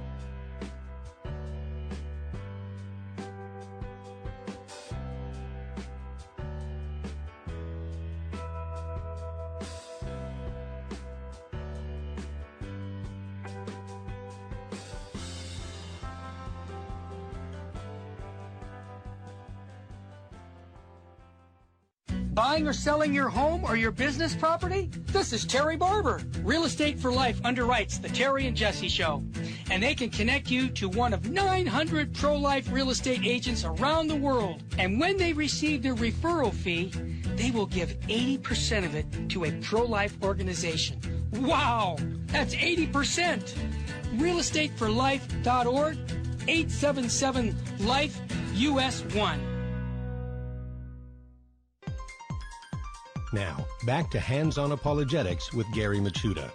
Buying or selling your home or your business property? This is Terry Barber. Real Estate for Life underwrites the Terry and Jesse Show. And they can connect you to one of 900 pro-life real estate agents around the world. And when they receive their referral fee, they will give 80% of it to a pro-life organization. Wow! That's 80%! realestateforlife.org, 877-LIFE-US1. Now, back to Hands-On Apologetics with Gary Machuda.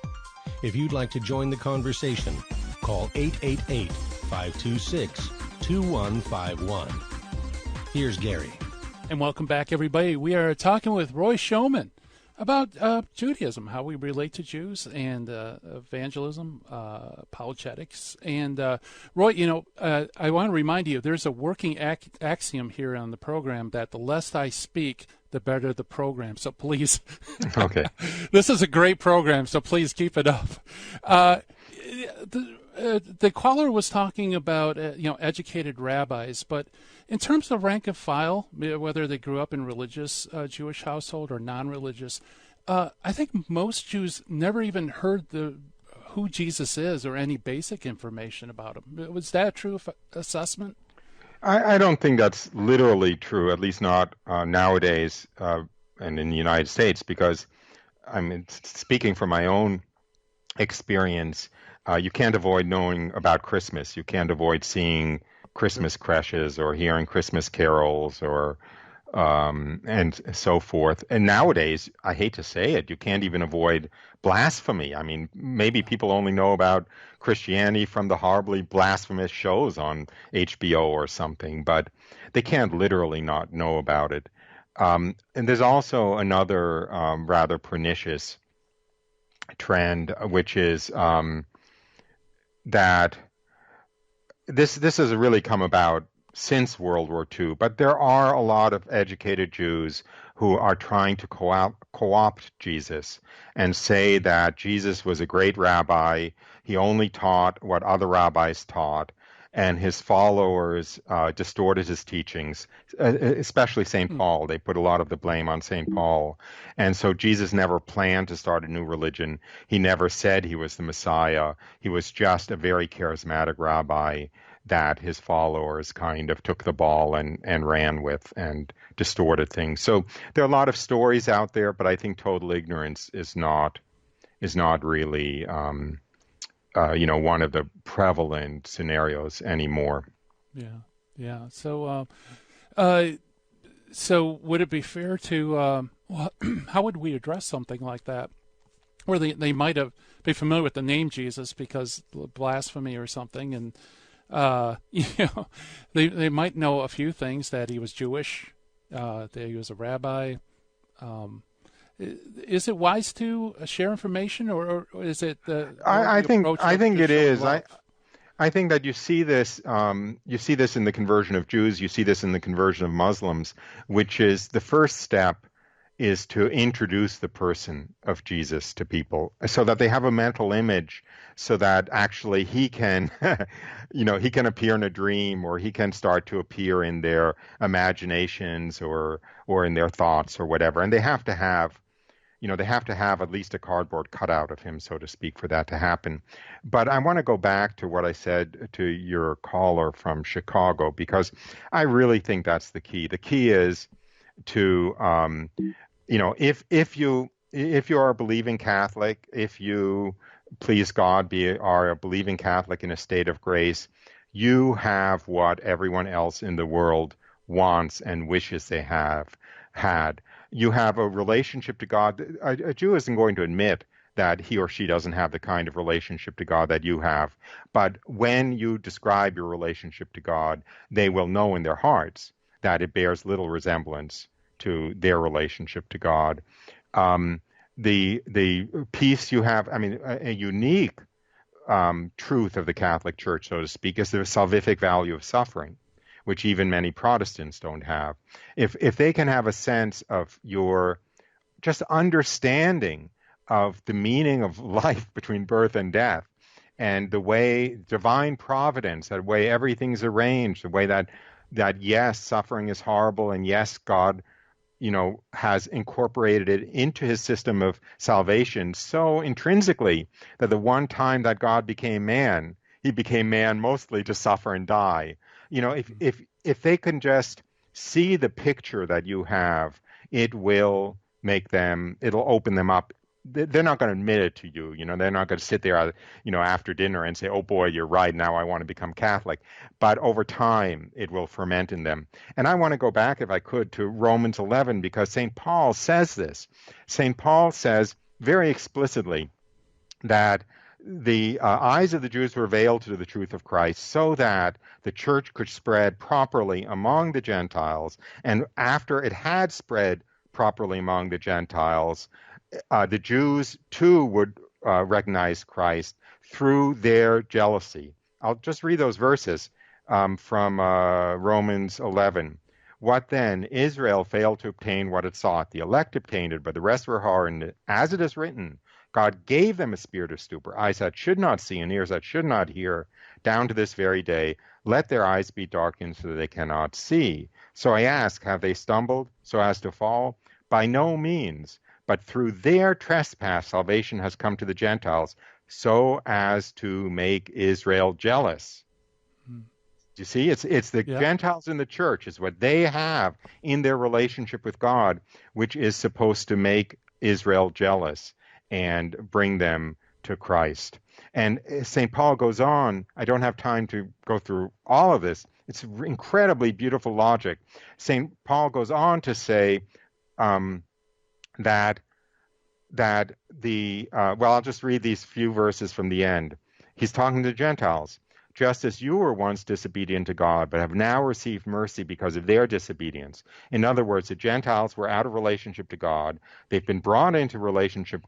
If you'd like to join the conversation, call 888-526-2151. Here's Gary. And welcome back, everybody. We are talking with Roy Schoeman about Judaism, how we relate to Jews, and evangelism, apologetics. And Roy, I want to remind you, there's a working axiom here on the program that the less I speak, the better the program. So please, okay, this is a great program, so please keep it up. The caller was talking about educated rabbis, but in terms of rank and file, whether they grew up in religious Jewish household or non-religious, I think most Jews never even heard who Jesus is or any basic information about him. Was that a true assessment? I don't think that's literally true, at least not nowadays and in the United States, because speaking from my own experience, you can't avoid knowing about Christmas. You can't avoid seeing Christmas creches or hearing Christmas carols or and so forth. And nowadays, I hate to say it, you can't even avoid blasphemy. I mean, maybe people only know about Christianity from the horribly blasphemous shows on HBO or something, but they can't literally not know about it. And there's also another rather pernicious trend, which is that this has really come about since World War II, but there are a lot of educated Jews who are trying to co-opt Jesus and say that Jesus was a great rabbi. He only taught what other rabbis taught, and his followers distorted his teachings, especially St. Paul. They put a lot of the blame on St. Paul. And so Jesus never planned to start a new religion. He never said he was the Messiah. He was just a very charismatic rabbi that his followers kind of took the ball and ran with and distorted things. So there are a lot of stories out there, but I think total ignorance is not really one of the prevalent scenarios anymore. Yeah. So would it be fair to how would we address something like that, where they might be familiar with the name Jesus because blasphemy or something, and they might know a few things, that he was Jewish, that he was a rabbi. Is it wise to share information, or is it I think it is. I think that you see this in the conversion of Jews, you see this in the conversion of Muslims, which is the first step is to introduce the person of Jesus to people so that they have a mental image, so that actually he can he can appear in a dream, or he can start to appear in their imaginations or in their thoughts or whatever. And they have to have at least a cardboard cutout of him, so to speak, for that to happen. But I want to go back to what I said to your caller from Chicago, because I really think that's the key. The key is to, if you are a believing Catholic, if you, please God, are a believing Catholic in a state of grace, you have what everyone else in the world wants and wishes they had. You have a relationship to God. A Jew isn't going to admit that he or she doesn't have the kind of relationship to God that you have. But when you describe your relationship to God, they will know in their hearts that it bears little resemblance to their relationship to God. The peace you have, a unique truth of the Catholic Church, so to speak, is the salvific value of suffering, which even many Protestants don't have. If they can have a sense of your just understanding of the meaning of life between birth and death, and the way divine providence, that way everything's arranged, the way that yes, suffering is horrible, and yes, God, has incorporated it into his system of salvation so intrinsically that the one time that God became man, he became man mostly to suffer and die. If they can just see the picture that you have, it'll open them up. They're not going to admit it to you. They're not going to sit there, after dinner and say, oh boy, you're right. Now I want to become Catholic. But over time, it will ferment in them. And I want to go back, if I could, to Romans 11, because St. Paul says this. St. Paul says very explicitly that the eyes of the Jews were veiled to the truth of Christ so that the church could spread properly among the Gentiles. And after it had spread properly among the Gentiles, the Jews too would recognize Christ through their jealousy. I'll just read those verses from Romans 11. What then? Israel failed to obtain what it sought. The elect obtained it, but the rest were hardened. As it is written, God gave them a spirit of stupor, eyes that should not see and ears that should not hear, down to this very day. Let their eyes be darkened so that they cannot see. So I ask, have they stumbled so as to fall? By no means. But through their trespass, salvation has come to the Gentiles, so as to make Israel jealous. You see, it's the Gentiles in the church, is what they have in their relationship with God, which is supposed to make Israel jealous and bring them to Christ. And St. Paul goes on, I don't have time to go through all of this. It's incredibly beautiful logic. St. Paul goes on to say, that I'll just read these few verses from the end. He's talking to the Gentiles. Just as you were once disobedient to God, but have now received mercy because of their disobedience. In other words, the Gentiles were out of relationship to God. They've been brought into relationship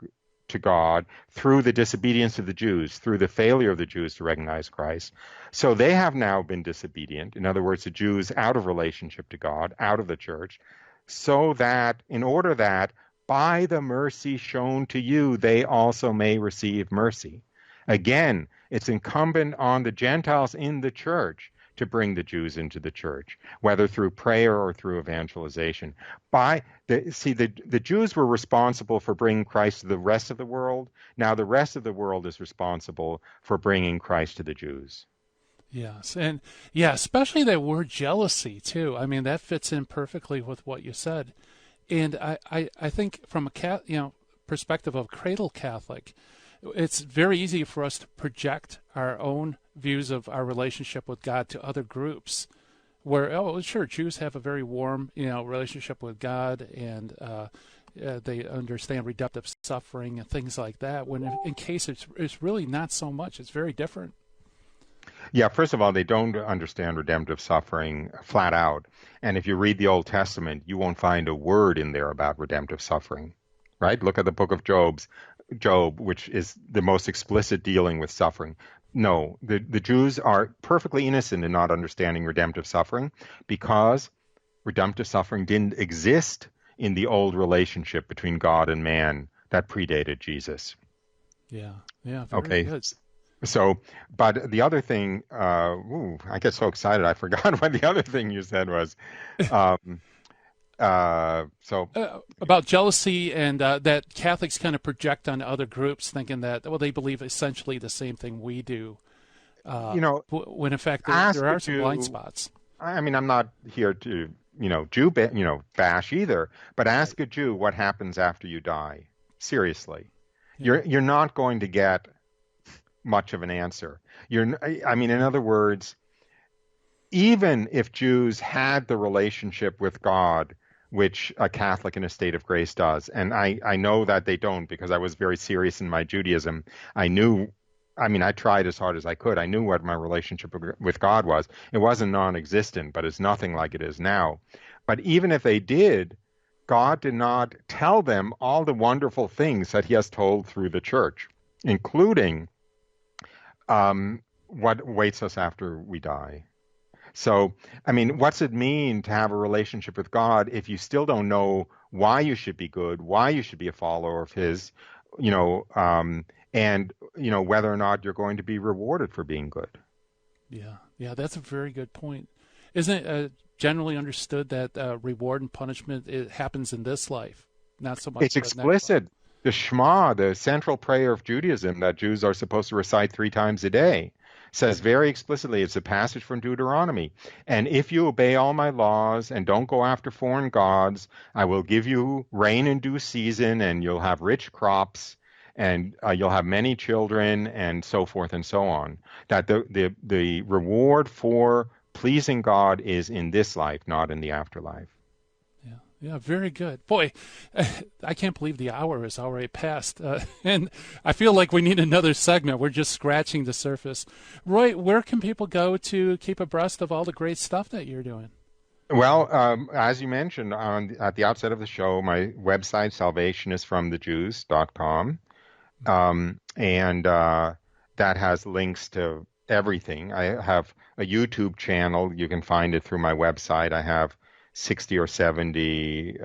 to God through the disobedience of the Jews, through the failure of the Jews to recognize Christ. So they have now been disobedient. In other words, the Jews out of relationship to God, out of the church, so that in order that by the mercy shown to you, they also may receive mercy. Again, it's incumbent on the Gentiles in the church to bring the Jews into the church, whether through prayer or through evangelization. The Jews were responsible for bringing Christ to the rest of the world. Now the rest of the world is responsible for bringing Christ to the Jews. Yes, and especially that word jealousy too. I mean, that fits in perfectly with what you said. And I think from a perspective of cradle Catholic, it's very easy for us to project our own views of our relationship with God to other groups, where sure, Jews have a very warm relationship with God, and they understand redemptive suffering and things like that. When in case it's really not so much. It's very different. Yeah, first of all, they don't understand redemptive suffering flat out. And if you read the Old Testament, you won't find a word in there about redemptive suffering, right? Look at the book of Job, which is the most explicit dealing with suffering. No, the Jews are perfectly innocent in not understanding redemptive suffering because redemptive suffering didn't exist in the old relationship between God and man that predated Jesus. Yeah, very good. So, but the other thing, I get so excited I forgot what the other thing you said was. About jealousy and that Catholics kind of project on other groups, thinking that they believe essentially the same thing we do. When in fact there are some blind spots. I mean, I'm not here to bash either, but ask a Jew what happens after you die. Seriously, you're not going to get much of an answer. In other words, even if Jews had the relationship with God, which a Catholic in a state of grace does, and I know that they don't because I was very serious in my Judaism. I tried as hard as I could. I knew what my relationship with God was. It wasn't non-existent, but it's nothing like it is now. But even if they did, God did not tell them all the wonderful things that he has told through the church, including what awaits us after we die. So, what's it mean to have a relationship with God if you still don't know why you should be good, why you should be a follower of his, and whether or not you're going to be rewarded for being good? Yeah, that's a very good point. Isn't it generally understood that reward and punishment happens in this life, not so much. It's explicit. The Shema, the central prayer of Judaism that Jews are supposed to recite 3 times a day, says very explicitly, it's a passage from Deuteronomy. And if you obey all my laws and don't go after foreign gods, I will give you rain in due season, and you'll have rich crops, and you'll have many children, and so forth and so on. That the reward for pleasing God is in this life, not in the afterlife. Yeah, very good. Boy, I can't believe the hour is already passed. And I feel like we need another segment. We're just scratching the surface. Roy, where can people go to keep abreast of all the great stuff that you're doing? Well, as you mentioned at the outset of the show, my website, salvationisfromthejews.com. And that has links to everything. I have a YouTube channel. You can find it through my website. I have 60 or 70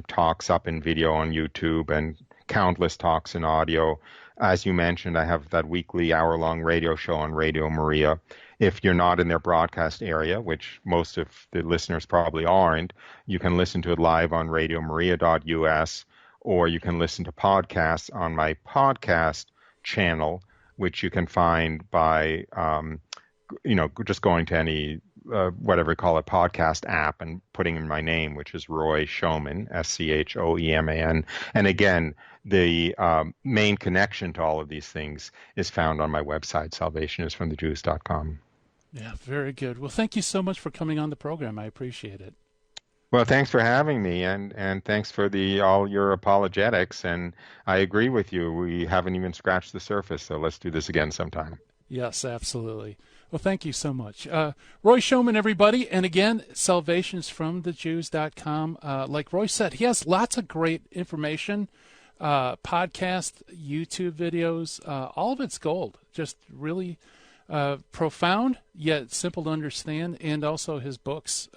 talks up in video on YouTube and countless talks in audio. As you mentioned, I have that weekly hour-long radio show on Radio Maria. If you're not in their broadcast area, which most of the listeners probably aren't, you can listen to it live on radiomaria.us, or you can listen to podcasts on my podcast channel, which you can find by just going to any whatever you call it, podcast app and putting in my name, which is Roy Schoeman, Schoeman. And again, the main connection to all of these things is found on my website, salvationisfromthejews.com. Yeah, very good. Well, thank you so much for coming on the program. I appreciate it. Well, thanks for having me, and thanks for all your apologetics. And I agree with you. We haven't even scratched the surface, so let's do this again sometime. Yes, absolutely. Well, thank you so much. Roy Schoeman, everybody. And again, salvationsfromthejews.com. Like Roy said, he has lots of great information, podcast, YouTube videos. All of it's gold. Just really profound, yet simple to understand. And also his books,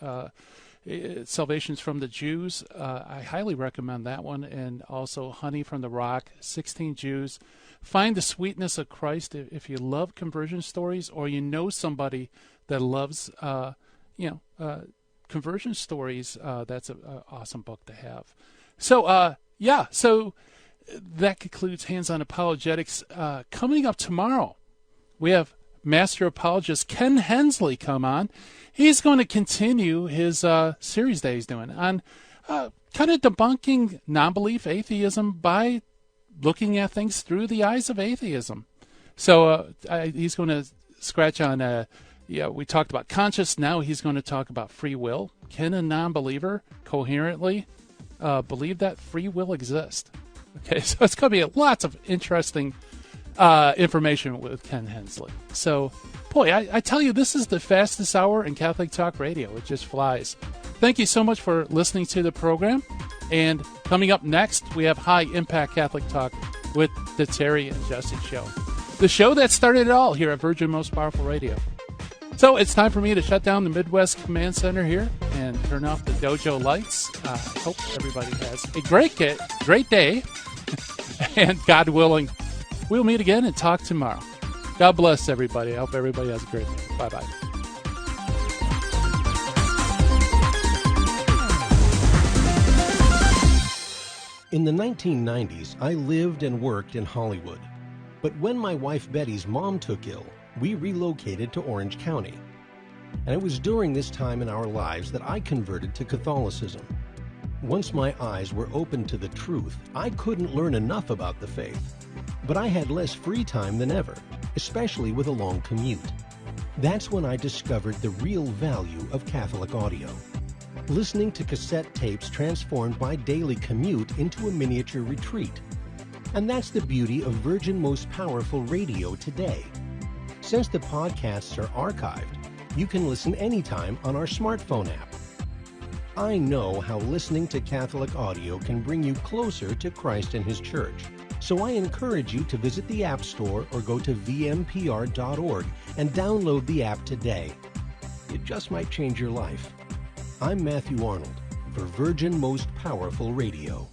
Salvations from the Jews. I highly recommend that one. And also Honey from the Rock, 16 Jews. Find the sweetness of Christ if you love conversion stories, or you know somebody that loves, conversion stories. That's an awesome book to have. So, so that concludes Hands-On Apologetics. Coming up tomorrow, we have Master Apologist Ken Hensley come on. He's going to continue his series that he's doing on kind of debunking non-belief atheism by looking at things through the eyes of atheism. So he's going to scratch on, we talked about conscience. Now he's going to talk about free will. Can a non-believer coherently believe that free will exists? Okay, so it's going to be lots of interesting information with Ken Hensley. So, boy, I tell you, this is the fastest hour in Catholic Talk Radio. It just flies. Thank you so much for listening to the program. And coming up next, we have High Impact Catholic Talk with the Terry and Jesse Show. The show that started it all here at Virgin Most Powerful Radio. So it's time for me to shut down the Midwest Command Center here and turn off the dojo lights. I hope everybody has a great day. And God willing, we'll meet again and talk tomorrow. God bless everybody. I hope everybody has a great day. Bye-bye. In the 1990s, I lived and worked in Hollywood. But when my wife Betty's mom took ill, we relocated to Orange County. And it was during this time in our lives that I converted to Catholicism. Once my eyes were opened to the truth, I couldn't learn enough about the faith. But I had less free time than ever, especially with a long commute. That's when I discovered the real value of Catholic audio. Listening to cassette tapes transformed my daily commute into a miniature retreat. And that's the beauty of Virgin Most Powerful Radio today. Since the podcasts are archived, you can listen anytime on our smartphone app. I know how listening to Catholic audio can bring you closer to Christ and His Church. So I encourage you to visit the App Store or go to vmpr.org and download the app today. It just might change your life. I'm Matthew Arnold for Virgin Most Powerful Radio.